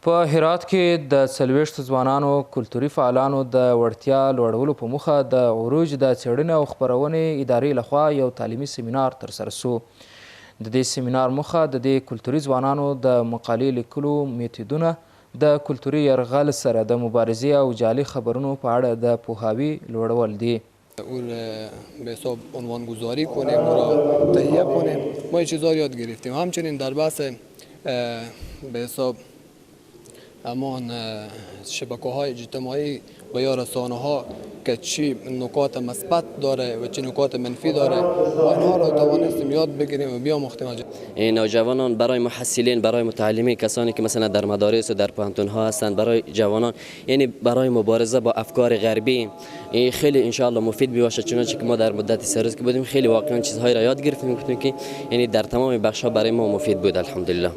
په هرات کې د 40 ځوانانو کلتوري فعالانو د وړتیا لوړولو په موخه د عروج د څېړنې او خپرونې ادارې لخوا یو تعلیمي سیمینار ترسره سو. د دې سیمینار موخه د دې کلتوري ځوانانو د مقالې لیکلو میتودونه، د کلتوري یرغل سره د مبارزې او جعلي خبرونو په اړه د پوهاوی لوړول دي. اون به حساب عنوانگذاری کنیم و را تهیه کنیم. ما این چیزا یاد گرفتیم. همچنین در بحث به حساب امان شبکه‌های اجتماعی و یا رسانه‌ها که چی نکات مثبت داره و چی نکات منفی داره و اینها را توانستیم یاد بگیریم و بیاموختیم. این نوجوانان برای محصلین، برای متعلمین، کسانی که مثلا در مدارس و در پانتون‌ها هستند، برای جوانان یعنی برای مبارزه با افکار غربی این خیلی ان شاء الله مفید میباشه. چنانچه که ما در مدت 3 روز که بودیم خیلی واقعا چیزهایی را یاد گرفتیم که یعنی در تمام بخش‌ها برای ما مفید بود الحمدلله.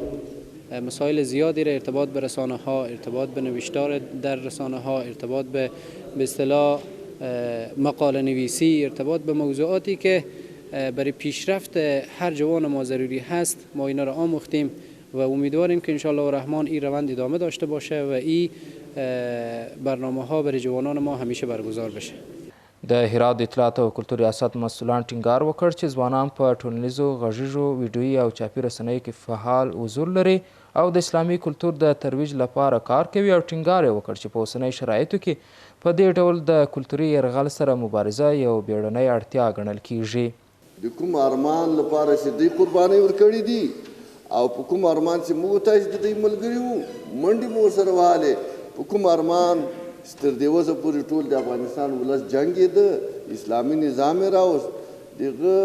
مسائل زیادی را ارتباط به رسانه ها، ارتباط به نوشتار در رسانه ها، ارتباط به اصطلاح مقاله نویسی، ارتباط به موضوعاتی که برای پیشرفت هر جوان ما ضروری هست، ما اینا را آموختیم و امیدواریم که ان شاء الله الرحمن این روند ادامه داشته باشه و این برنامه ها برای جوانان ما همیشه برگزار بشه. د هرات د اطلاعات او کلتور ریاست مسئولان ټینګار وکړ چې ځوانان په ټولنیزو غږیزو ویډیویي او چاپي رسنیو کې فعال حضور لري او د اسلامي کلتور د ترویج لپاره کار کوي او ټینګار یې وکړ چې په اوسنۍ شرایطو کې په دې ډول د کلتوري یرغل سره مبارزه یو بیړنۍ اړتیا ګڼل کیږي. د کوم ارمان لپاره چې دوی قربانۍ ورکړي دي او په کوم ارمان چې موږ تاسې د دوی ملګري وو منډې مو ورسره وهلې، په کوم ارمان تر دې وسه پورې ټول د افغانستان ولس جنګېده، اسلامي نظام یې راوست، دغه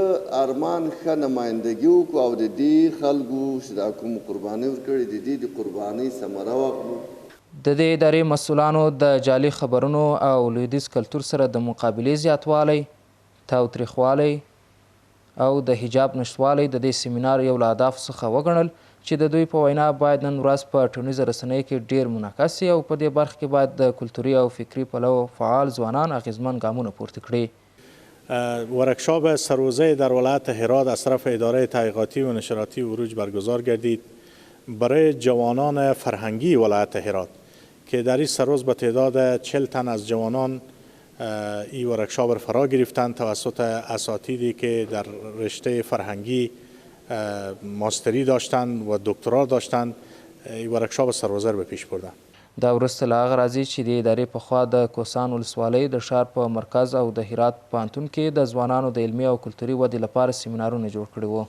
ارمان ښه نمایندګي وکړو او د دې خلکو چې دا کوم قربانۍ ورکړې د دې د قربانۍ ثمره واخلو. د دې ادارې مسؤلانو د جعلي خبرونو او لویدیځ کلتور سره د مقابلې زیاتوالی، تاوتریخوالی او د حجاب نشتوالی د دې سیمینار یو له اهدافو څخه وګڼل چې د دوی په وینا باید نن ورځ په ټولنیزه رسنیو کې ډیر منعکس شي او په دې برخه کې باید د کلتوري او فکري پلوه فعال ځوانان اغیزمن ګامونه پورته کړي. ورکشاپ سرروزه در ولایت هرات از طرف اداره تحقیقاتی و نشراتی عروج برگزار گردید برای جوانان فرهنگی ولایت هرات که در این سرروز به تعداد 40 تن از جوانان این ورکشاپ را فرا گرفتند توسط اساتیدی که در رشته فرهنگی ماستری داشتند و دکترا داشتند این ورکشاپ سرروزه را به پیش بردند. دا وروسته له هغه راځي چې د ادارې په خوا د کوهستان ولسوالۍ د ښار په مرکز او د هرات پوهنتون کې د ځوانانو د علمي او کلتوري ودې لپاره سیمینارونه جوړ کړي وو.